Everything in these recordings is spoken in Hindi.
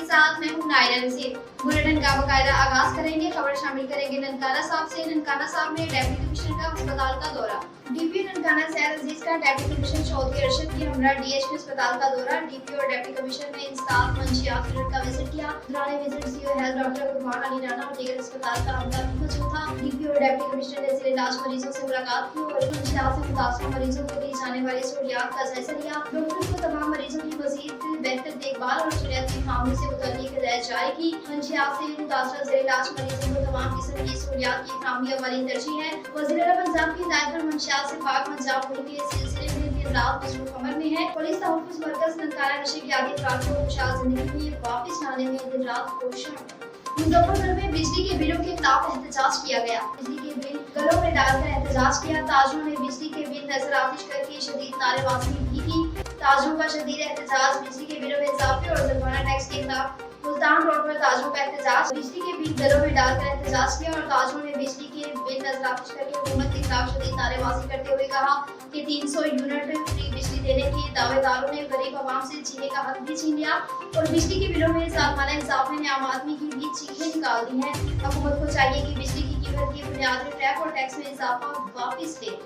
के साथ मैं हूं नायरा नसीर। बुलेटिन का बाकायदा आगाज करेंगे। खबर शामिल करेंगे ननकाना साहब से। ननकाना साहब ने डेप्टी कमिश्नर का अस्पताल का दौरा। डीपी ननकाना सैयद अजीज का डेप्टी कमिश्नर चौधरी अरशद की हमरा डीएचपी अस्पताल का दौरा। डीपी और डेप्टी कमिश्नर ने इंसाफ मंशियात यूनिट का विजिट किया। दौरान visit CO health doctor Qurban Ali Rana और दीगर अस्पताल का अमला भी मौजूद था। डीपी और डेप्टी कमिश्नर ने जिले इलाज मरीजों से मुलाकात की और मंशियात से मुतासर मरीजों को दी जाने वाली सहूलियात का जायजा लिया। डॉक्टर को तमाम मरीजों की मजीद बेहतर देखभाल और शरीयती मामलों से मुतल्लिक हिदायत जारी की। मंशियात से मुतासर जिले इलाज मरीजों को तमाम किस्म की सहूलियात की फराहमी अव्वलीन तरजीह है। वज़ीर आला पंजाब की हिदायत पर मंशियात से पाक पंजाब मुल्क के सिलसिले में दिन रात मसरूफ अमल में है। पुलिस तहफ़्फ़ुज़ मरकज़ ननकाना नशे की आदी अफराद को खुशहाल जिंदगी में वापस लाने में दिन रात कोशिश। मुजफ्फरनगर में बिजली के बिलों के खिलाफ एहतजाज किया गया। बिजली के बिल घरों में डालकर एहतजाज किया। ताजरों ने बिजली के बिल नजर आतिश करके शदीद नारेबाजी भी की। ताजरों का शदीद एहतजाज। बिजली के बिलों में इजाफे और जुर्माना टैक्स के खिलाफ मुल्तान रोड पर ताजरों का एहतजाज। बिजली के बिल घरों में डालकर एहतजाज किया और ताजरों ने बिजली के बिल नजर आतिश करके हुकूमत के खिलाफ शदीद नारेबाजी करते हुए कहा कि 300 यूनिट फ्री बिजली देने के दावेदारों ने गरीब आवाम से जीने का हक भी छीन लिया और बिजली के बिलों में सालाना इजाफे ने आम आदमी की भी चीखें निकाल दी हैं। हुकूमत को चाहिए कि बिजली की कीमत की बुनियाद पर टैक्स और टैक्स में इजाफा वापस ले।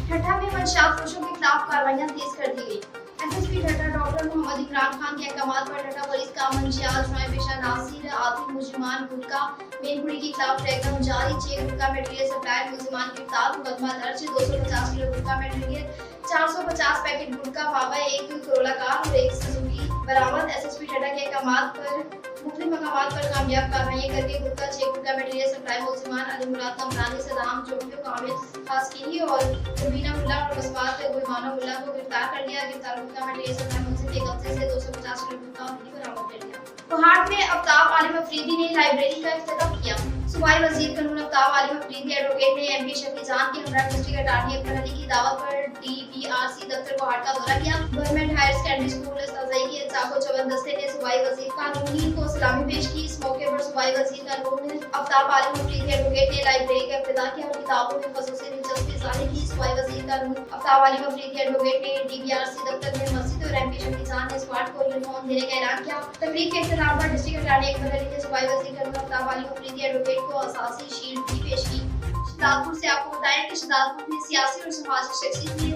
ठट्ठा में मंशियात फरोशों के खिलाफ कार्रवाइयां तेज कर दी गई। एसएसपी ठट्ठा डॉक्टर मोहम्मद इमरान खान के अहकाम पर ठट्ठा पुलिस का मंशियात जुर्माए पेशा नासिर आतिफ मुजरिमान गुटका मेनपुरी के खिलाफ ट्रैकडाउन जारी। 6 गुटका मटेरियल सप्लाई मुजरिमान के खिलाफ मुकदमा दर्ज। 250 किलो गुटका मटेरियल, 450 पैकेट गुटका पावा, 1 करोला कार और 1 सुजुकी बरामद। एसएसपी ठट्ठा के अहकाम पर मुख्तलिफ मकामात पर कामयाब कार्रवाई करके गुटका 6 गुटका मटेरियल सप्लाई मुजरिमान अली मुराद कमरानी, सदाम जोगियो, कामिल खासकीरी और रुबीना मुल्ला और मसबात गुलमानो मुल्ला को गिरफ्तार कर लिया। गिरफ्तार गुटका मटेरियल सप्लाई मुलजिम के कब्जे से 250 किलो गुटका भी बरामद कर लिया। कोहाट में आफ्ताब आलिम अफरीदी ने लाइब्रेरी का इफ्तिताह किया। सूबाई वजीर कानून आफ्ताब आलिम अफरीदी एडवोकेट ने एमपी शफी जान के हमरा डिस्ट्रिक्ट अटॉर्नी अकबर अली की दावत पर डीपीआरसी दफ्तर कोहाट का दौरा किया। गवर्नमेंट हायर सेकेंडरी स्कूल इस्ताज़ाई के चाको चवन दस्ते ने सूबाई वजीर कानूनी को सलामी पेश की। इस मौके पर सूबाई वजीर कानून आफ्ताब आलिम अफरीदी एडवोकेट ने लाइब्रेरी का इफ्तिताह किया और किताबों में खसूसी दिलचस्पी जाहिर की। सूबाई वजीर कानून आफ्ताब आलिम अफरीदी एडवोकेट ने डीपीआरसी दफ्तर में मस्जिद और एमपी शफी जान ने स्क्वाड को यूनिफॉर्म देने का ऐलान किया। तकरीब के इख्तिताम पर डिस्ट्रिक्ट अटॉर्नी अकबर अली ने सूबाई वजीर कानून आफ्ताब आलिम अफरीदी एडवोकेट को असासी शील्ड भी पेश की। शहदादपुर से आपको बताएं कि शहदादपुर में सियासी और समाजी शख्सियत ने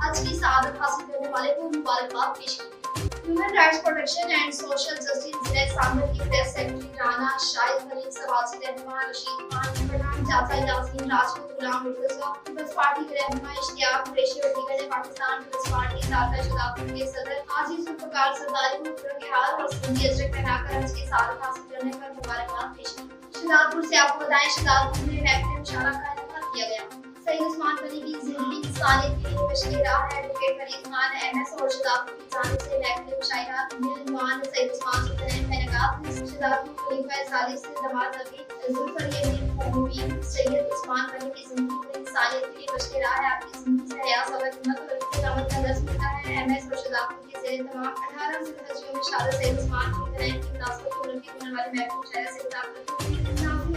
हज की सआदत हासिल करने वाले को मुबारकबाद पेश की। Human rights protection and social justice जिले सांभर की प्रेस सेक्रेटरी राना शाहिद फरीद सवासी रहनुमा रशीद खान पठान जाफर यासीन राजपूत गुलाम मुर्तजा पीपल्स पार्टी के रहनुमा इश्तियाक कुरैशी और दीगर ने पाकिस्तान पीपल्स पार्टी दाता शहदादपुर के सदर हाजी जुल्फकार सरदारी को के हाल और सुन्नी अजरक पहनाकर हज की सआदत हासिल करने पर मुबारकबाद पेश की। शहदादपुर से आपको बताएं शहदादपुर में महफिल मुशारा का इनेकाद किया गया। सईद उस्मान गनी की जिंदगी इंसानियत के लिए मशहूर रहा है। एडवोकेट फरीद खान एमएस और शहदादपुर की जानिब से महफिल मुशायरा मिलवान सईद उस्मान सुल्तान का इनेकाद। शहदादपुर खलीफा सालिस से दमाद नबी जुल्फर यमीन सैयद उस्मान गनी की जिंदगी में इंसानियत के लिए मशहूर रहा है। आपकी जिंदगी से हया सबर हिम्मत और इस्तिकामत का दर्ज मिलता है। एमएस और शहदादपुर के ज़ेर तमाम 18 ज़िलहज्ज में शादी सईद उस्मान की तनईन की मुनासबत पर उनकी होने वाले महफिल मुशायरा से खिताब करते हुए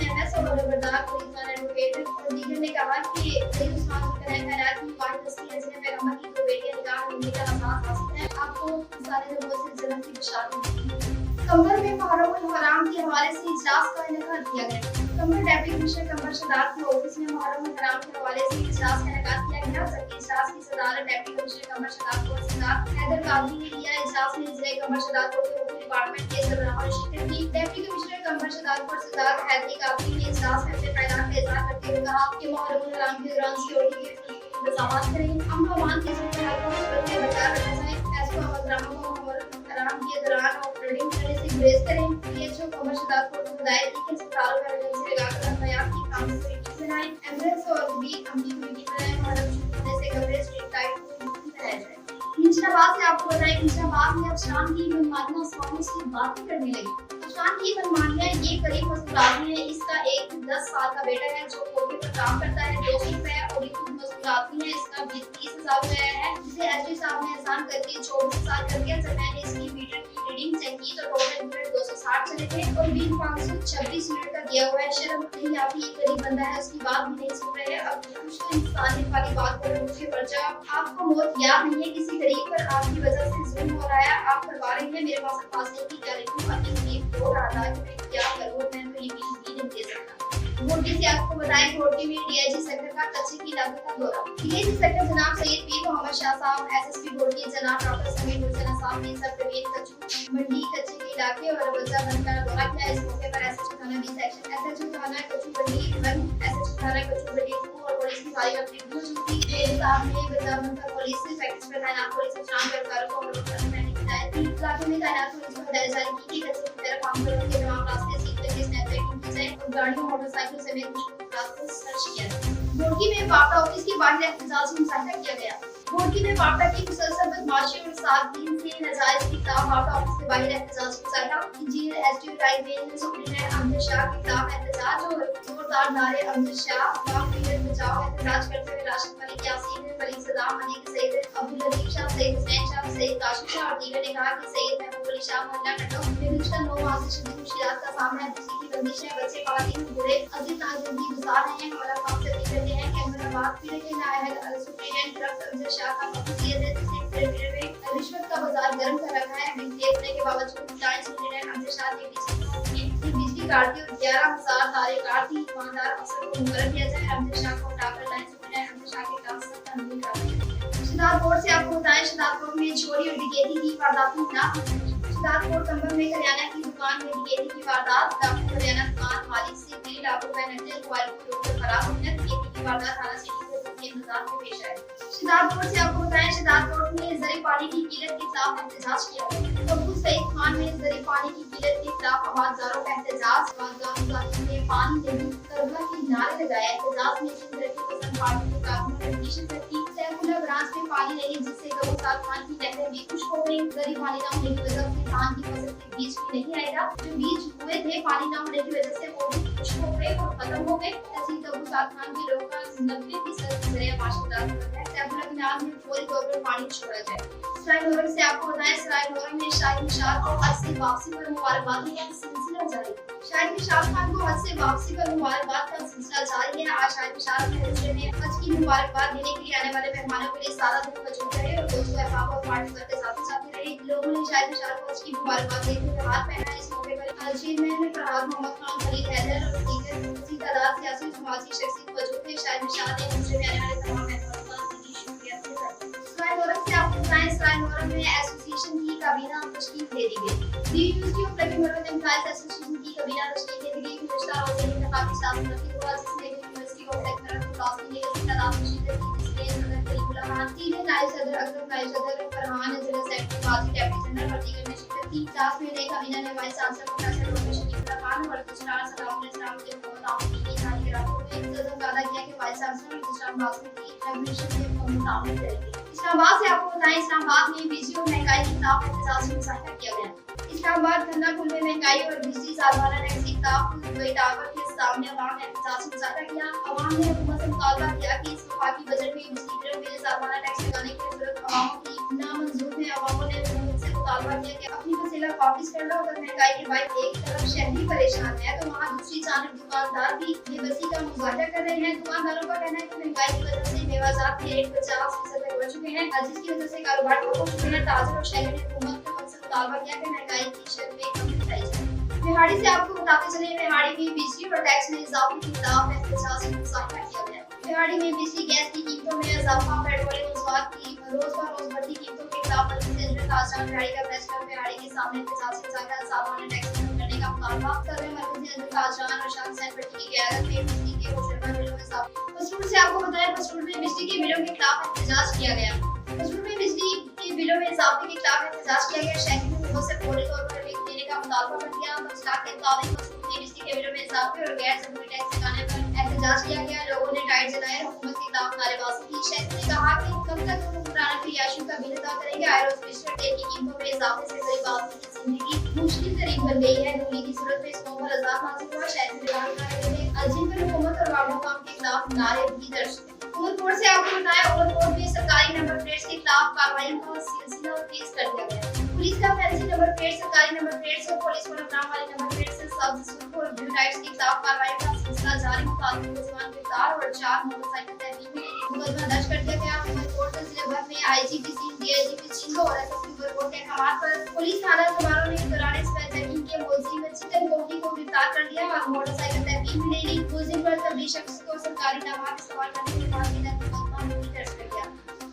एमएस और खबरदार फरीद खान एडवोकेट और दीगर ने कहा कि सईद उस्मान सुल्तान खैरात की वाहिद हस्ती है जिन्हें पैगंबर की 2 बेटियां निकाह होने का एहसास हासिल है। आपको सारे लोगों से जन्नत की बशारत मिली है। कंबर में मुहर्रम हराम के हवाले से इजलास का इनेकाद किया गया। कंबर डेप्टी कमिश्नर कंबर शहदाद के ऑफिस में मुहर्रम हराम के हवाले से इजलास का इनेकाद किया गया। जबकि इजलास की सदारत डेप्टी कमिश्नर कंबर शहदाद को सरदार हैदर कादरी ने किया। इजलास में जिले कंबर शहदाद को डिपार्टमेंट के सरबराह ने शिरकत की। डेप्टी कमिश्नर कंबर शहदाद को सरदार हैदरी कादरी ने इजलास में अपने पैगाम का इजहार करते हुए कहा कि मुहर्रम हराम के दौरान सिक्योरिटी के इंतजामात करें, अमन व अमान की सूरत को बरकरार रखा जाए। ऐसे मुहर्रम को मुहर्रम हराम के दौरान ऑपरेटिंग करने से गुरेज करें। पीएचओ कंबर शहदाद को हिदायत की कि अस्पतालों में एमरजेंसी लगाकर हयात की काम से बनाएं। एम्बुलेंस और भी अमली कमेटी बनाएं। मुहर्रम शुरू होने से कवरेज स्ट्रीट लाइट को बनाया जाए। निजामाबाद से आपको बताएं कि निजामाबाद में अब शाम की मनमानियां स्वामी से बातें करने लगी। शाम की मनमानियां ये करीब मसूलाती है। इसका एक 10 साल का बेटा है जो कोटे पर काम करता है। 200 रुपए और एक मसूलाती है। इसका भी 30,000 रुपए है जिसे एसडी साहब ने एहसान करके 24 साल कर दिया। जब मैंने इसकी मीटर की रीडिंग चेक की तो टोटल यूनिट 260 चले थे और बिल 526 यूनिट का दिया हुआ है। शर्म नहीं आती, गरीब बंदा है, उसकी बात भी नहीं सुन रहे हैं। अब कुछ तो इंसानियत वाली बात करो। मुझे पर्चा आपको मौत याद नहीं है, किसी गरीब पर आपकी वजह से जुल्म हो रहा है। आप आप करवा रहे हैं, मेरे पास अल्फाज नहीं कि क्या लिखूं, अपनी तकलीफ रो रहा था कि मैं क्या करूं, मैं तो ये भी नहीं दे सकता। घोड़की से आपको बताएं, घोड़की में डीआईजी सेक्टर का कच्चे की इलाके का दौरा। डीआईजी सेक्टर जनाब सैयद पीर मोहम्मद शाह साहब, एसएसपी घोड़की जनाब डॉक्टर समीर हुसैन साहब ने सब प्रवीण कच्चू मंडी कच्चे के इलाके और बच्चा बंद का दौरा किया। इस मौके पर एसएचओ थाना बी सेक्शन, एसएचओ थाना कच्चू मंडी 1, एसएचओ थाना कच्चू मंडी 2 और पुलिस की सारी अपनी ड्यूटी के साथ में बच्चा बंद का पुलिस से फैक्ट्स पर तैनात पुलिस ने शाम अधिकारियों को अवलोकन करने की हिदायत दी। इलाके में तैनात पुलिस को हिदायत जारी की कि कच्चे की तरफ आम लोगों के तमाम रास्ते सील करके स्नैपिंग की जाए और गाड़ियों मोटरसाइकिलों समेत कुछ रात को सर्च किया जाए। घोड़की में वापडा ऑफिस की बाहर एहतजाज में मुशाहिदा किया गया। घोड़की में वापडा की मुसलसल बदमाशी और 7 दिन से नाजायज के खिलाफ वापडा ऑफिस के बाहर एहतजाज मुशाहिदा। Engineer STO librarian superintendent Amjad Shah के खिलाफ एहतजाज और जोरदार नारे अमजद शाह वाक पीरियड बचाओ एहतजाज करते हुए राशिद मलिक, यासीन मलिक, सदाम मलिक, सैयद अब्दुल लतीफ शाह, सैयद हुसैन शाह, सैयद काशिफ शाह और दीगर ने कहा कि सैयद महबूब अली शाह मोहल्ला कटो में गुज़श्ता 9 माह से शदीद मुश्किलात का सामना है। बिजली की बंदिश है, बच्चे खवातीन बूढ़े अजीज नाजिंदगी गुजार रहे हैं। हमारा काम से करते हैं कि अहमदाबाद पीरे के नायब सुप्रीडेंट ड्रग्स अमजद शाह का मकसद है जिसने में रिश्वत का बाजार गर्म कर रखा है। बिजली होने के बावजूद टाइम सुप्रीडेंट अमजद शाह ने बिजली काट दी और 11,000 तारे काट दी। ईमानदार अफसर को मुकर्रर किया जाए। अमजद शाह को हटाकर लाइन सुप्रीडेंट अमजद शाह के खिलाफ सख्त कानूनी कार्रवाई। शदादपुर से आपको बताएं, शदादपुर में चोरी और डकैती की वारदातें ना। शदादपुर कंबल में करियाना की दुकान में डकैती की वारदात। लाखों करियाना दुकान मालिक से 3 लाख रुपए नकद मोबाइल को लूटकर फरार हो गया। डकैती की वारदात थाना सिटी के इंतजाम में पेश आई। शदादपुर से आपको बताएं, शदादपुर में जरी पानी की किल्लत के खिलाफ एहतजाज किया गया। अबू सईद खान में जरी पानी की किल्लत के खिलाफ आवाज़दारों का एहतजाज। आवाज़दारों ने पानी नहीं करबला के नारे लगाए। एहतजाज में सिंध तरक्की पसंद पार्टी के कारकुनों ने पिटीशन रखी। सैफुल्लाह ब्रांच में पानी नहीं जिससे कबूल खान की नहरें भी खुश्क हो गई। जरी पानी न होने की वजह से धान की फसल के बीज भी नहीं आएगा। जो बीज हुए थे पानी न होने की वजह से वो भी खुश्क हो गए और खत्म हो गए। तहसील कबूल खान के लोगों का 90% जरिया माशाल्लाह है। सैफुल्लाह के नाम में फौरी तौर पर पानी छोड़ा जाए। सराय नूरम से आपको बताएं, सराय नूरम में शाहिद निशात को हज से वापसी पर मुबारकबाद का सिलसिला जारी। शाहिद निशात खान को हज से वापसी पर मुबारकबाद का सिलसिला जारी है। आज शाहिद निशात के हिस्से में हज की मुबारकबाद देने के लिए आने वाले मेहमानों के लिए सारा दिन मौजूद रहे और दोस्तों अहबाब और पार्टी करके साथ रहे। लोगों ने शाहिद निशात को हज की मुबारकबाद देते हुए हाथ पहनाया। इस मौके पर चेयरमैन फरहाद मोहम्मद खान, खलील हैदर और दीगर किसी तादाद सियासी और समाजी शख्सियत मौजूद थे। शाहिद निशात ने हिस्से में आने वाले तमाम मेहमानों का दिली शुक्रिया अदा किया। सराय नूरम से आपको बताएं, सराय नूरम में एसोसिएशन की काबीना तश्कील दे दी गई। University of Lucknow employees association की काबीना तश्कील दे दी गई। गुज़श्ता रोज़ इंतखाबी साल मुनक़्क़िद हुआ जिसमें यूनिवर्सिटी ऑफ लखनऊ क्लास में की तादाद में शिरकत की जिसमें सदर कलीमुल्लाह खान, सीधे नायब सदर अकरम, नायब सदर Farhan, general secretary Waji, deputy general और दीगर ने शिरकत की। क्लास में नई काबीना ने vice chancellor professor doctor Shakeebullah Khan और रजिस्ट्रार सलाम इस्लाम के मुताबिक की जारी कराते हुए इंतजाम वादा किया कि वाइस चांसलर रजिस्ट्रार बास की रेगुलेशन के मुताबिक करेंगे। इस्लामाबाद से आपको बताएं, इस्लामाबाद में बिजली और महंगाई के खिलाफ एहतजाज में मुशाहिदा किया गया। इस्लामाबाद गन्ना पुल में महंगाई और बिजली सालाना टैक्स के खिलाफ दुबई टावर के सामने अवाम ने एहतजाज में मुशाहिदा किया। अवाम ने हुकूमत से मुतालबा किया कि इस वफाकी बजट में बिजली बिलों में सालाना टैक्स लगाने की जरूरत अवामों की नामंजूर है। अवामों ने हुकूमत से मुतालबा किया कि अपनी फैसला वापस कर लो। अगर महंगाई के बाद एक तरफ शहरी परेशान है तो वहाँ दूसरी जानब दुकानदार भी बेबसी का मुजाहरा कर रहे हैं। दुकानदारों का कहना है कि महंगाई की वजह से मेवाजात के रेट 50% बढ़ चुके हैं जिसकी वजह से कारोबार ठप हो चुके हैं। ताजर और शहरी ने हुकूमत के हमसे मुतालबा किया कि महंगाई की शरह में कमी लाई जाए। मेहाड़ी से आपको बताते चले, मेहाड़ी में बिजली और टैक्स में इजाफे के खिलाफ एहतजाज में मुशाहिदा किया गया। मेहाड़ी में बिजली गैस की कीमतों में इजाफा, पेट्रोलियम मसवाद की रोज बढ़ती कीमतों के खिलाफ मेहाड़ी का फैसला मेहाड़ी के सामने एहतजाज से सालाना टैक्स कम करने का मुतालबा कर रहे और शाहजान भट्टी की क़यादत में बिजली के रोजमर्रा बिलों में इजाफा। पसरूर से आपको बताएं, पसरूर में बिजली के बिलों के खिलाफ एहतजाज किया गया। पसरूर में बिजली के बिलों में इजाफे के खिलाफ एहतजाज किया गया। शहरी ने हुकूमत से फौरी तौर पर रिलीफ देने का मुतालबा कर दिया। मसला के मुताबिक पसरूर में बिजली के बिलों में इजाफे और गैर जरूरी टैक्स लगाने पर एहतजाज किया गया। लोगों ने टाइट जलाए, हुकूमत के खिलाफ नारेबाजी की। शहरी ने कहा कि कब तक हम पुराने रियाशियों का बिल अदा करेंगे। आय रोज बिजली तेल की कीमतों में इजाफे से गरीब आदमी की जिंदगी मुश्किल तरीन बन गई है। दूरी की सूरत में इस मौके पर आजाद हासिल हुआ। शहरी ने जिन पर हुकूमत और वामों काम के खिलाफ नारे भी दर्ज थे। उमरकोट से आपको बताएं, उमरकोट में सरकारी नंबर प्लेट्स के खिलाफ कार्रवाई का सिलसिला तेज कर दिया गया। पुलिस का फैंसी नंबर प्लेट, सरकारी नंबर प्लेट्स और पुलिस को नाम वाली नंबर प्लेट से सब्सिडी और ब्लू लाइट्स के खिलाफ कार्रवाई का सिलसिला जारी। मुताबिक मुसलमान गिरफ्तार और 4 मोटरसाइकिल तहरीर में मुकदमा दर्ज कर दिया गया। उमरकोट जिले भर में आईजीपी, डीआईजीपी और एसएसपी उमरकोट के अहकाम पर पुलिस थाना सवारों ने दौरान चेकिंग के मुलजिम चिकन कोटी को गिरफ्तार कर लिया और मोटरसाइकिल तहवील में ले ली। मुलजिम पर तबलीग शख्स को सरकारी नामात इस्तेमाल करने के बाद दर्ज कर दिया।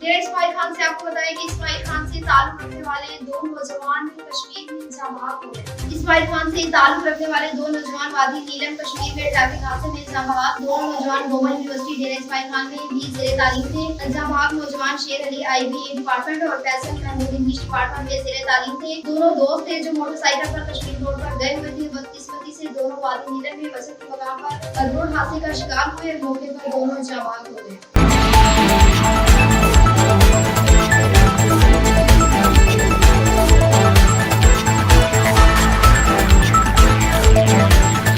डेरा इस्माइल खान से आपको बताया कि इस्माइल खान से ताल्लुक रखने वाले दो नौजवान कश्मीर में इल्जाम हो गए। इस्माइल खान से ताल्लुक रखने वाले दो नौजवान वादी नीलम कश्मीर में ट्रैफिक हादसे में इल्जाम। दो नौजवान गोवा यूनिवर्सिटी डेरा इस्माइल खान में भी जेरे तालीम थे। इल्जाम नौजवान शेर अली IBA डिपार्टमेंट और फैसल महमूद इंग्लिश डिपार्टमेंट में जेरे तालीम थे। दोनों दोस्त थे जो मोटरसाइकिल पर कश्मीर रोड पर गए हुए थे। बदकिस्मती से दोनों वादी नीलम में बसे के मकाम पर रोड हादसे का शिकार हुए। मौके पर दोनों इल्जाम हो गए।